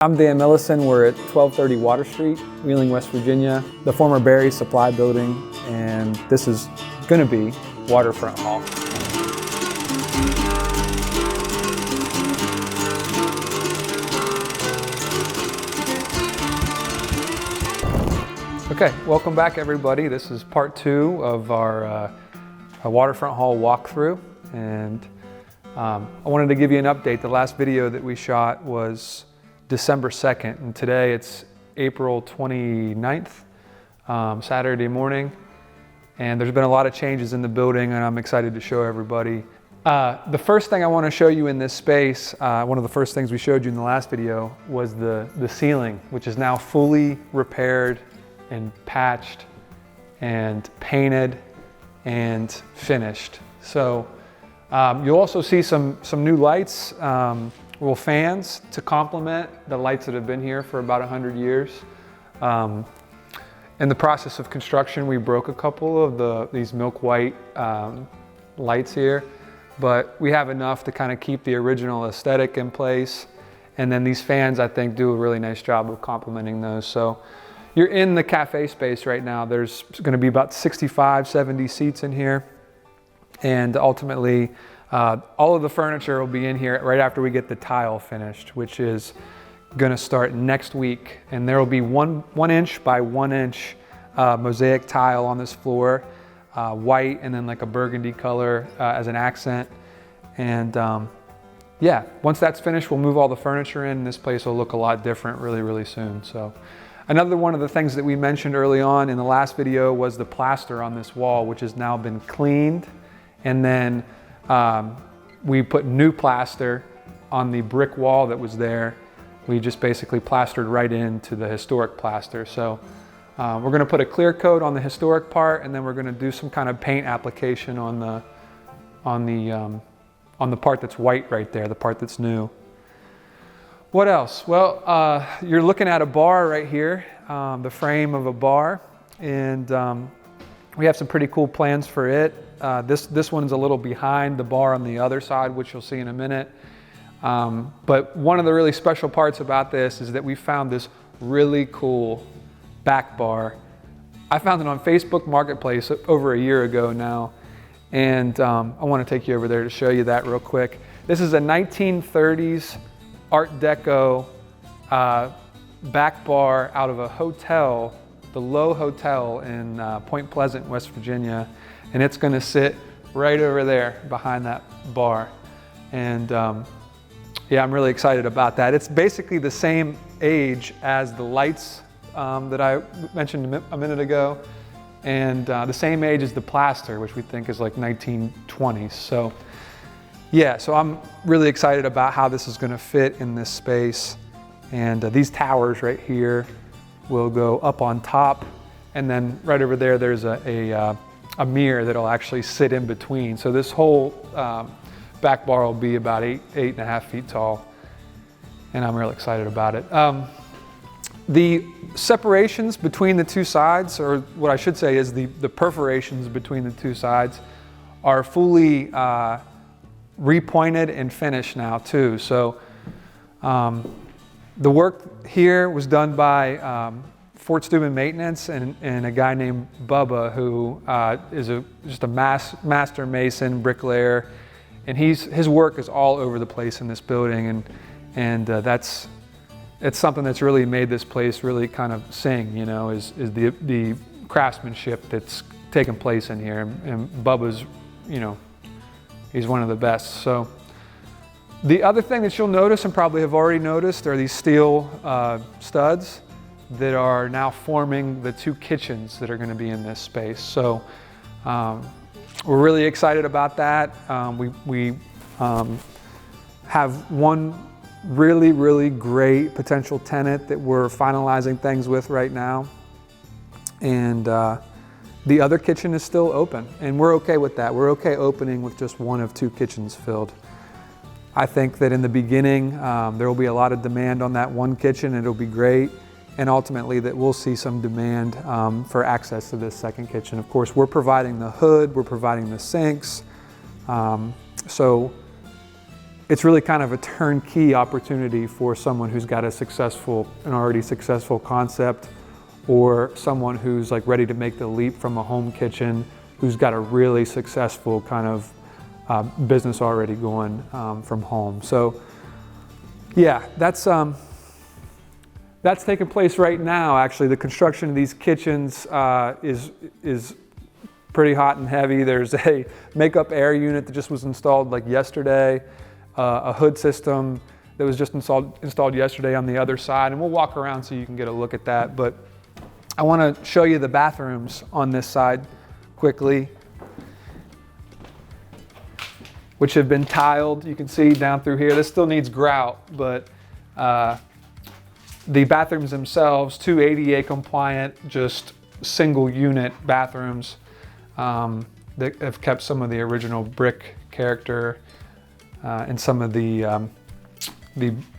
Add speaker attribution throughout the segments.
Speaker 1: I'm Dan Millison. We're at 1230 Water Street, Wheeling, West Virginia, the former Berry Supply Building, and this is going to be Waterfront Hall. Okay, welcome back everybody. This is part 2 of our Waterfront Hall walkthrough, and I wanted to give you an update. The last video that we shot was December 2nd, and today it's April 29th, Saturday morning, and there's been a lot of changes in the building, and I'm excited to show everybody. The first thing I want to show you in this space, one of the first things we showed you in the last video, was the ceiling, which is now fully repaired and patched and painted and finished. So you'll also see some new lights, fans to complement the lights that have been here for about 100 years. In the process of construction, we broke a couple of these milk white lights here, but we have enough to kind of keep the original aesthetic in place. And then these fans, I think, do a really nice job of complementing those. So you're in the cafe space right now. There's going to be about 65, 70 seats in here. And ultimately, all of the furniture will be in here right after we get the tile finished, which is going to start next week. And there will be one inch by 1 inch mosaic tile on this floor, white and then like a burgundy color as an accent. And yeah, once that's finished, we'll move all the furniture in. This place will look a lot different really soon. So another one of the things that we mentioned early on in the last video was the plaster on this wall, which has now been cleaned. And then we put new plaster on the brick wall that was there. We just basically plastered right into the historic plaster. So we're going to put a clear coat on the historic part, and then we're going to do some kind of paint application on the part that's white right there, the part that's new. What else? Well, you're looking at a bar right here, the frame of a bar, and we have some pretty cool plans for it. This one's a little behind the bar on the other side, which you'll see in a minute. But one of the really special parts about this is that we found this really cool back bar. I found it on Facebook Marketplace over a year ago now, and I want to take you over there to show you that real quick. This is a 1930s Art Deco back bar out of a hotel, the Lowe Hotel in Point Pleasant, West Virginia. And it's going to sit right over there behind that bar. And yeah, I'm really excited about that. It's basically the same age as the lights that I mentioned a minute ago, and the same age as the plaster, which we think is like 1920s. So yeah, so I'm really excited about how this is going to fit in this space. And these towers right here will go up on top, and then right over there there's a mirror that'll actually sit in between. So this whole back bar will be about 8.5 feet tall, and I'm real excited about it. The separations between the two sides, or what I should say is the perforations between the two sides, are fully repointed and finished now too. So the work here was done by Fort Steuben Maintenance and a guy named Bubba, who is just a master mason, bricklayer, and his work is all over the place in this building, and it's something that's really made this place really kind of sing, you know, is the craftsmanship that's taken place in here, and Bubba's, you know, he's one of the best. So the other thing that you'll notice, and probably have already noticed, are these steel studs that are now forming the two kitchens that are going to be in this space. So we're really excited about that. We have one really great potential tenant that we're finalizing things with right now, and the other kitchen is still open, and we're okay with that. We're okay opening with just one of two kitchens filled. I think that in the beginning there will be a lot of demand on that one kitchen, and it'll be great. And ultimately that we'll see some demand for access to this second kitchen. Of course, we're providing the hood, we're providing the sinks. So it's really kind of a turnkey opportunity for someone who's got an already successful concept, or someone who's like ready to make the leap from a home kitchen, who's got a really successful kind of business already going from home. So yeah, that's taking place right now. Actually, the construction of these kitchens is pretty hot and heavy. There's a makeup air unit that just was installed like yesterday, a hood system that was just installed yesterday on the other side, and we'll walk around so you can get a look at that. But I want to show you the bathrooms on this side quickly, which have been tiled. You can see down through here. This still needs grout, but the bathrooms themselves, 2 ADA compliant, just single unit bathrooms that have kept some of the original brick character, and some of the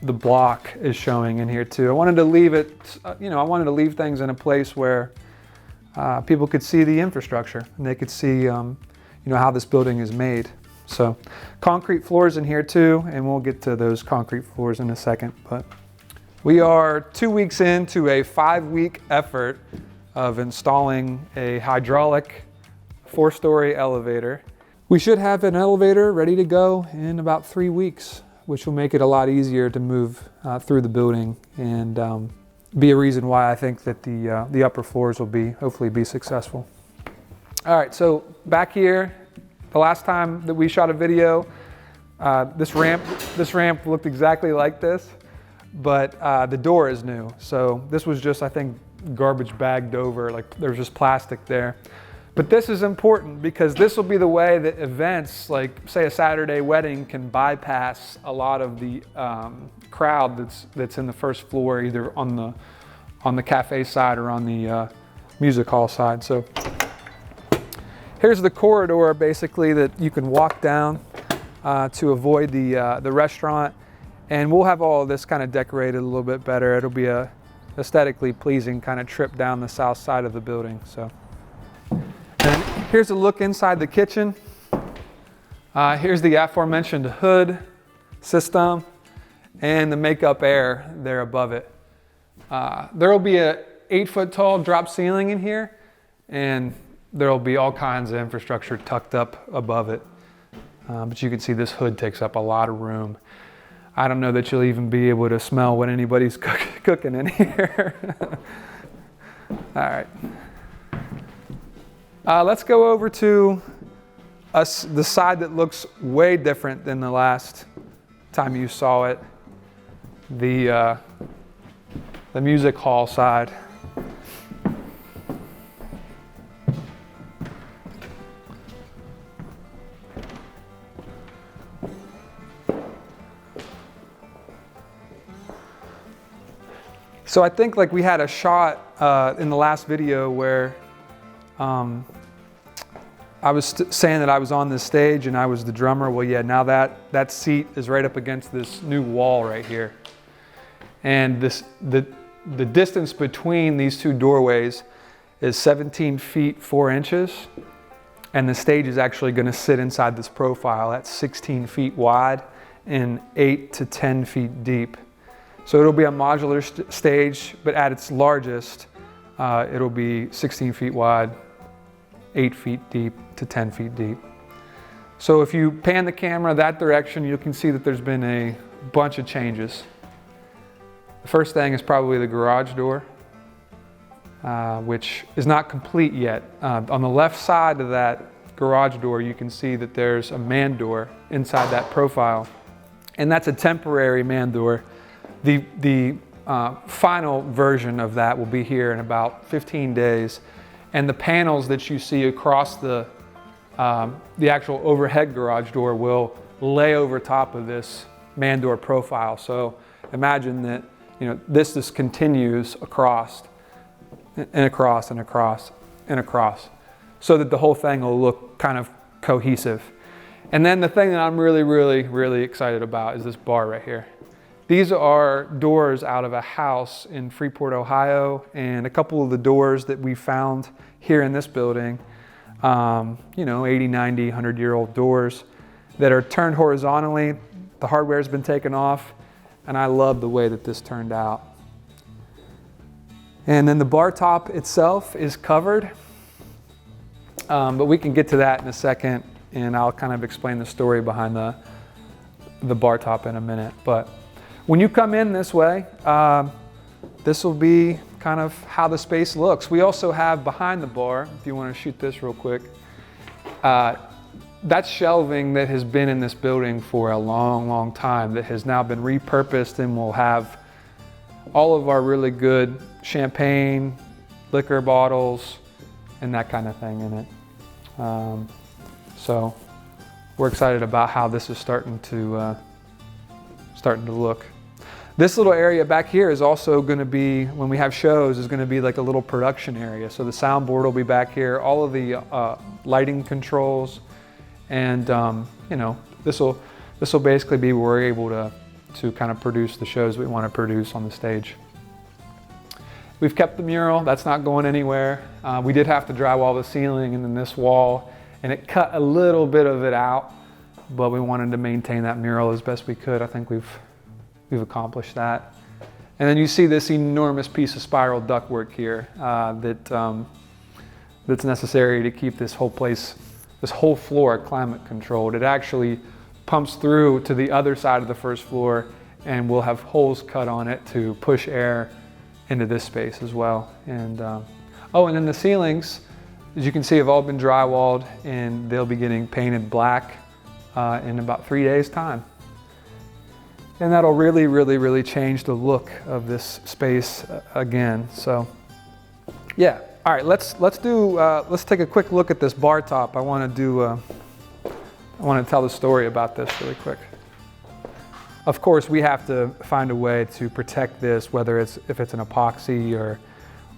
Speaker 1: block is showing in here too. I wanted to leave it, I wanted to leave things in a place where people could see the infrastructure and they could see, how this building is made. So concrete floors in here too, and we'll get to those concrete floors in a second. But we are 2 weeks into a 5-week effort of installing a hydraulic 4-story elevator. We should have an elevator ready to go in about 3 weeks, which will make it a lot easier to move through the building, and be a reason why I think that the upper floors will hopefully be successful. All right, so back here, the last time that we shot a video, this ramp looked exactly like this, but the door is new. So this was just, I think, garbage bagged over, like there was just plastic there. But this is important because this will be the way that events, like say a Saturday wedding, can bypass a lot of the crowd that's in the first floor, either on the cafe side or on the music hall side. So here's the corridor basically that you can walk down to avoid the restaurant, and we'll have all of this kind of decorated a little bit better. It'll be a aesthetically pleasing kind of trip down the south side of the building. So. And here's a look inside the kitchen. Here's the aforementioned hood system and the makeup air there above it. There will be a 8-foot tall drop ceiling in here, and there will be all kinds of infrastructure tucked up above it. But you can see this hood takes up a lot of room. I don't know that you'll even be able to smell what anybody's cooking in here. All right. Let's go over to the side that looks way different than the last time you saw it, the music hall side. So I think like we had a shot in the last video where I was saying that I was on this stage and I was the drummer. Well, yeah, now that seat is right up against this new wall right here. And the distance between these two doorways is 17 feet 4 inches. And the stage is actually going to sit inside this profile. That's 16 feet wide and 8 to 10 feet deep. So it'll be a modular stage, but at its largest, it'll be 16 feet wide, 8 feet deep to 10 feet deep. So if you pan the camera that direction, you can see that there's been a bunch of changes. The first thing is probably the garage door, which is not complete yet. On the left side of that garage door, you can see that there's a man door inside that profile, and that's a temporary man door. The final version of that will be here in about 15 days. And the panels that you see across the actual overhead garage door will lay over top of this man door profile. So imagine that this just continues across and across and across and across, so that the whole thing will look kind of cohesive. And then the thing that I'm really, really, really excited about is this bar right here. These are doors out of a house in Freeport, Ohio, and a couple of the doors that we found here in this building, 80, 90, 100-year-old doors that are turned horizontally. the hardware's been taken off, and I love the way that this turned out. And then the bar top itself is covered, but we can get to that in a second, and I'll kind of explain the story behind the bar top in a minute. But when you come in this way, this will be kind of how the space looks. We also have behind the bar, if you want to shoot this real quick, that's shelving that has been in this building for a long, long time that has now been repurposed and will have all of our really good champagne, liquor bottles, and that kind of thing in it. So we're excited about how this is starting to look. This little area back here is also going to be, when we have shows, is going to be like a little production area. So the soundboard will be back here, all of the lighting controls, and you know, this will basically be where we're able to kind of produce the shows we want to produce on the stage. We've kept the mural, that's not going anywhere. We did have to drywall the ceiling and then this wall, and it cut a little bit of it out, but we wanted to maintain that mural as best we could. I think we've accomplished that. And then you see this enormous piece of spiral ductwork here that's necessary to keep this whole place, this whole floor climate controlled. It actually pumps through to the other side of the first floor, and we'll have holes cut on it to push air into this space as well. And oh, and then the ceilings, as you can see, have all been drywalled, and they'll be getting painted black in about 3 days' time. And that'll really, really, really change the look of this space again. So, yeah. All right, let's take a quick look at this bar top. I want to tell the story about this really quick. Of course, we have to find a way to protect this, whether if it's an epoxy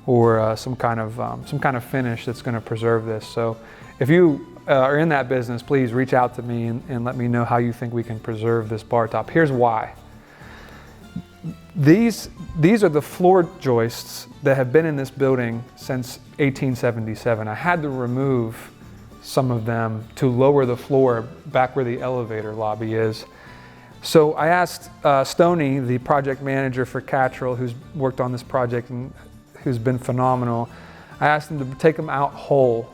Speaker 1: or some kind of finish that's going to preserve this. So, if you are in that business, please reach out to me and let me know how you think we can preserve this bar top. Here's why. These are the floor joists that have been in this building since 1877. I had to remove some of them to lower the floor back where the elevator lobby is. So I asked Stoney, the project manager for Catrell, who's worked on this project and who's been phenomenal, I asked him to take them out whole.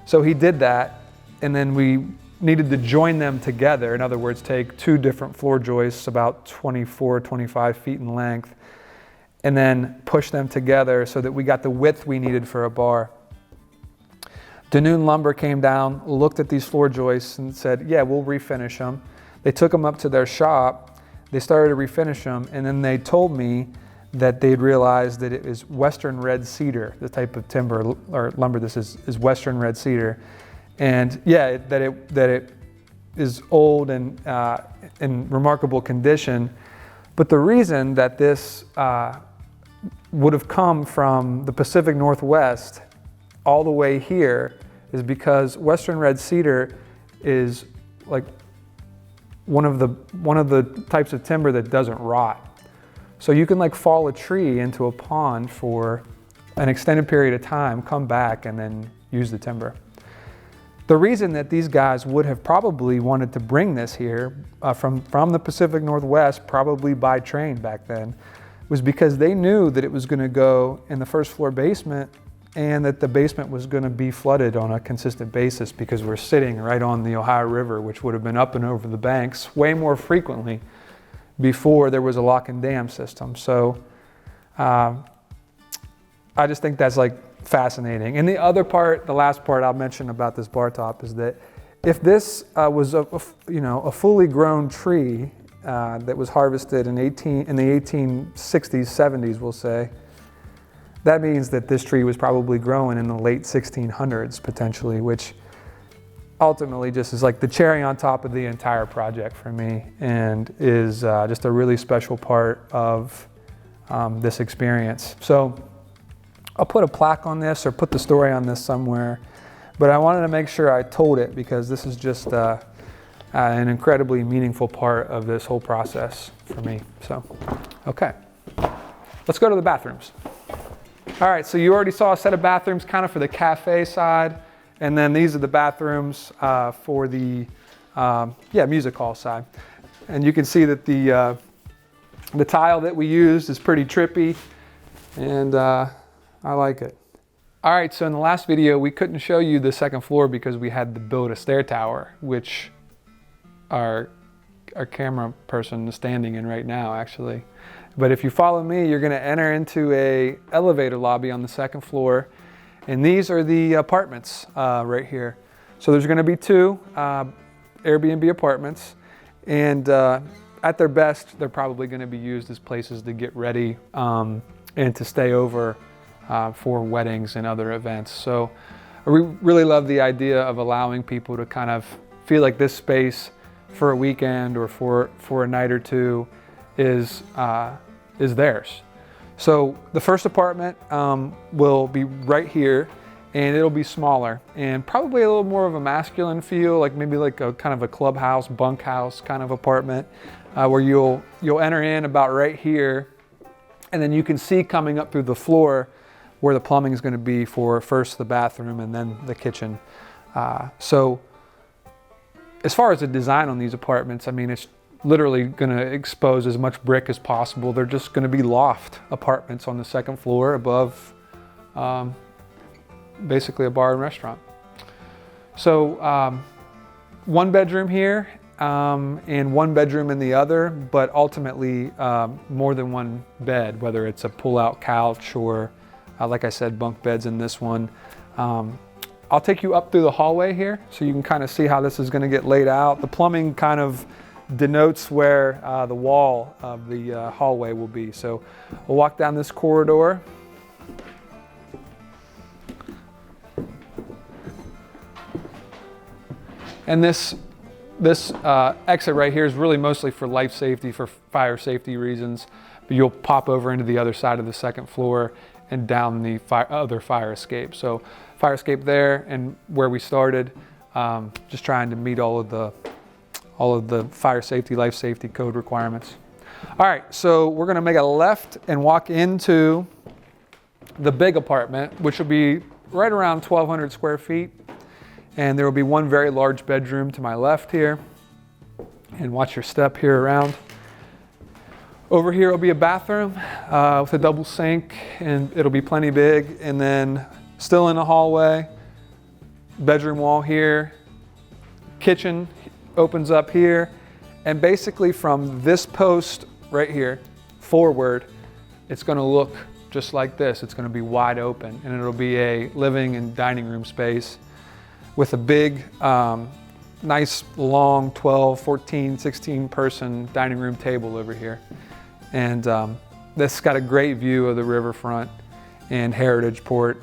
Speaker 1: So he did that, and then we needed to join them together. In other words, take two different floor joists about 24, 25 feet in length, and then push them together so that we got the width we needed for a bar. Danoon Lumber came down, looked at these floor joists and said, yeah, we'll refinish them. They took them up to their shop, they started to refinish them, and then they told me that they'd realized that it is Western red cedar, the type of timber or lumber this is Western red cedar. And yeah, that it is old and in remarkable condition. But the reason that this would have come from the Pacific Northwest all the way here is because Western red cedar is like one of the types of timber that doesn't rot. So you can like fall a tree into a pond for an extended period of time, come back, and then use the timber. The reason that these guys would have probably wanted to bring this here from the Pacific Northwest, probably by train back then, was because they knew that it was going to go in the first floor basement and that the basement was going to be flooded on a consistent basis because we're sitting right on the Ohio River, which would have been up and over the banks way more frequently before there was a lock and dam system. So I just think that's like fascinating. And the other part, the last part I'll mention about this bar top is that if this was a fully grown tree that was harvested in the 1860s, 70s, we'll say, that means that this tree was probably growing in the late 1600s potentially, which ultimately just is like the cherry on top of the entire project for me, and is just a really special part of this experience. So I'll put a plaque on this or put the story on this somewhere, but I wanted to make sure I told it because this is just an incredibly meaningful part of this whole process for me. So, okay, let's go to the bathrooms. All right, so you already saw a set of bathrooms kind of for the cafe side, and then these are the bathrooms for the music hall side. And you can see that the tile that we used is pretty trippy, and I like it. All right, so in the last video, we couldn't show you the second floor because we had to build a stair tower, which our camera person is standing in right now, actually. But if you follow me, you're gonna enter into a elevator lobby on the second floor, and these are the apartments right here. So there's gonna be 2 Airbnb apartments, and at their best, they're probably gonna be used as places to get ready and to stay over for weddings and other events. So I really love the idea of allowing people to kind of feel like this space for a weekend or for a night or two is theirs. So the first apartment will be right here, and it'll be smaller and probably a little more of a masculine feel, like maybe like a kind of a clubhouse, bunkhouse kind of apartment, where you'll enter in about right here, and then you can see coming up through the floor where the plumbing is going to be for first the bathroom and then the kitchen. So as far as the design on these apartments, I mean, it's literally going to expose as much brick as possible. They're just going to be loft apartments on the second floor above basically a bar and restaurant. So 1 bedroom here and 1 bedroom in the other, but ultimately more than 1 bed, whether it's a pull-out couch or like I said, bunk beds in this one. I'll take you up through the hallway here so you can kind of see how this is going to get laid out. The plumbing kind of denotes where the wall of the hallway will be. So we'll walk down this corridor. And this exit right here is really mostly for life safety, for fire safety reasons, but you'll pop over into the other side of the second floor and down the other fire escape. So fire escape there, and where we started, just trying to meet all of the fire safety, life safety code requirements. All right, so we're gonna make a left and walk into the big apartment, which will be right around 1,200 square feet. And there will be 1 very large bedroom to my left here. And watch your step here around. Over here will be a bathroom with a double sink, and it'll be plenty big. And then still in the hallway, bedroom wall here, kitchen opens up here, and basically from this post right here forward, it's going to look just like this. It's going to be wide open, and it'll be a living and dining room space with a big, nice long 12, 14, 16 person dining room table over here. And this got a great view of the riverfront and Heritage Port.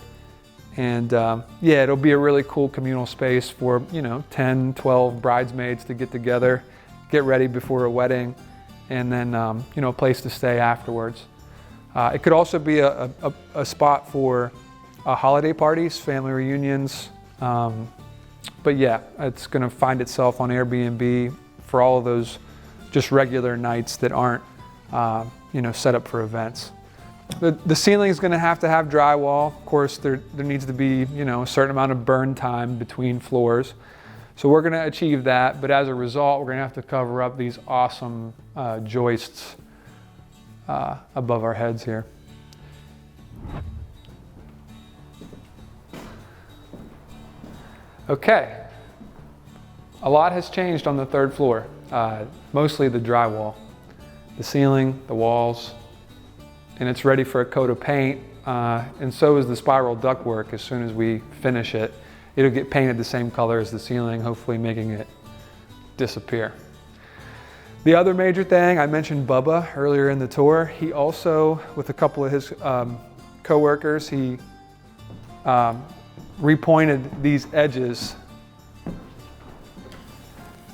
Speaker 1: And yeah, it'll be a really cool communal space for, 10, 12 bridesmaids to get together, get ready before a wedding, and then, a place to stay afterwards. It could also be a spot for holiday parties, family reunions. But yeah, it's going to find itself on Airbnb for all of those just regular nights that aren't, set up for events. The ceiling is going to have drywall. Of course, there needs to be, a certain amount of burn time between floors. So we're going to achieve that. But as a result, we're going to have to cover up these awesome joists above our heads here. Okay, a lot has changed on the 3rd floor, mostly the drywall, the ceiling, the walls, and it's ready for a coat of paint, and so is the spiral ductwork. As soon as we finish it, it'll get painted the same color as the ceiling, hopefully making it disappear. The other major thing, I mentioned Bubba earlier in the tour. He also, with a couple of his co-workers, he repointed these edges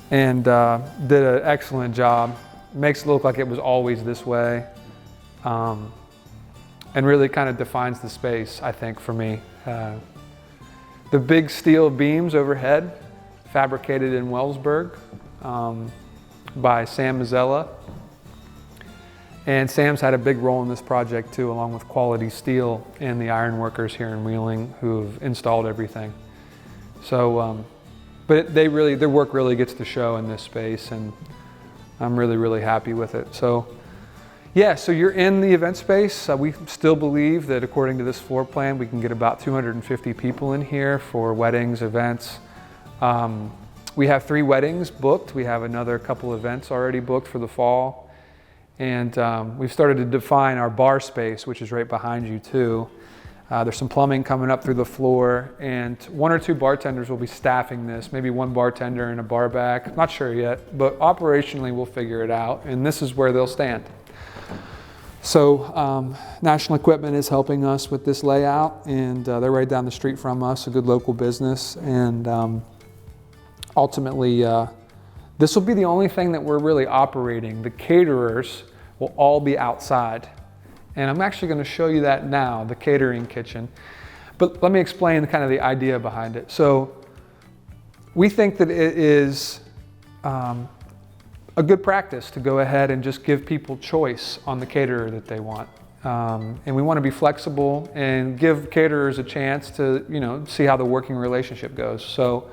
Speaker 1: and did an excellent job. Makes it look like it was always this way, and really kind of defines the space, I think, for me. The big steel beams overhead, fabricated in Wellsburg by Sam Mazzella. And Sam's had a big role in this project too, along with Quality Steel and the iron workers here in Wheeling who've installed everything. So, but their work really gets to show in this space, and I'm really, really happy with it. So yeah, so you're in the event space. We still believe that according to this floor plan, we can get about 250 people in here for weddings, events. We have 3 weddings booked. We have another couple events already booked for the fall. And we've started to define our bar space, which is right behind you too. There's some plumbing coming up through the floor, and 1 or 2 bartenders will be staffing this, maybe 1 bartender and a bar back. Not sure yet, but operationally we'll figure it out, and this is where they'll stand. So National Equipment is helping us with this layout, and they're right down the street from us, a good local business. And ultimately, this will be the only thing that we're really operating. The caterers will all be outside. And I'm actually going to show you that now, the catering kitchen. But let me explain kind of the idea behind it. So we think that it is a good practice to go ahead and just give people choice on the caterer that they want. And we want to be flexible and give caterers a chance to, see how the working relationship goes. So,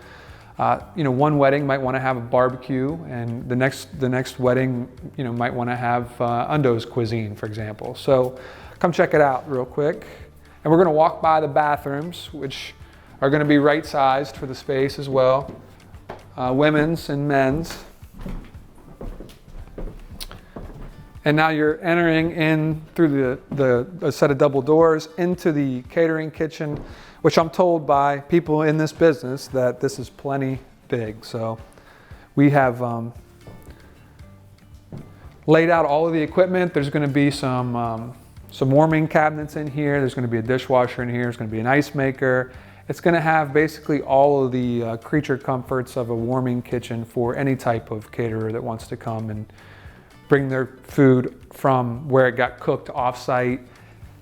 Speaker 1: one wedding might want to have a barbecue, and the next wedding, might want to have Undo's cuisine, for example. So come check it out real quick. And we're going to walk by the bathrooms, which are going to be right-sized for the space as well, women's and men's. And now you're entering in through a set of double doors into the catering kitchen, which I'm told by people in this business that this is plenty big. So we have laid out all of the equipment. There's going to be some warming cabinets in here. There's going to be a dishwasher in here. There's going to be an ice maker. It's going to have basically all of the creature comforts of a warming kitchen for any type of caterer that wants to come and bring their food from where it got cooked off-site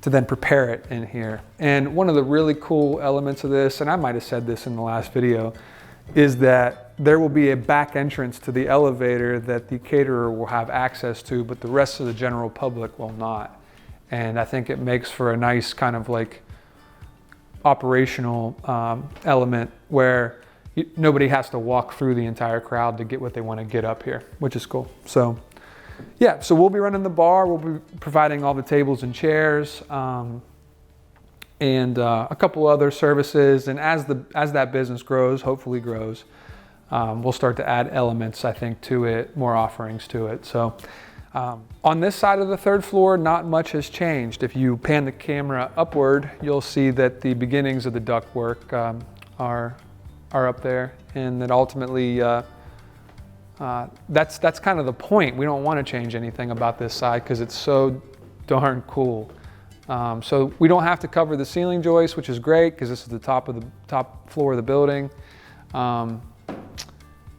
Speaker 1: to then prepare it in here. And one of the really cool elements of this, and I might have said this in the last video, is that there will be a back entrance to the elevator that the caterer will have access to, but the rest of the general public will not. And I think it makes for a nice kind of like operational element where nobody has to walk through the entire crowd to get what they want to get up here, which is cool. So yeah, so we'll be running the bar, we'll be providing all the tables and chairs, and a couple other services. And as that business grows, hopefully grows, we'll start to add elements, I think, to it, more offerings to it. So on this side of the 3rd floor, not much has changed. If you pan the camera upward, you'll see that the beginnings of the ductwork are up there, and that ultimately that's kind of the point. We don't want to change anything about this side because it's so darn cool. So we don't have to cover the ceiling joist, which is great because this is the top floor of the building.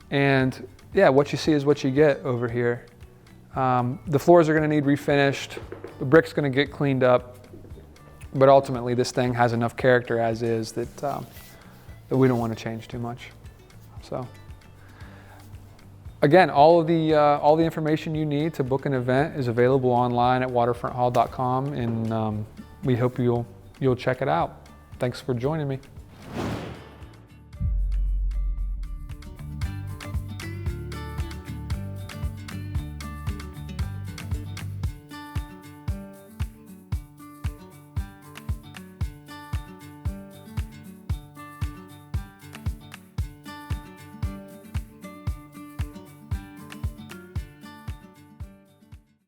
Speaker 1: And yeah, what you see is what you get over here. The floors are going to need refinished. The brick's going to get cleaned up, but ultimately this thing has enough character as is that we don't want to change too much. So. Again, all the information you need to book an event is available online at waterfronthall.com, and we hope you'll check it out. Thanks for joining me.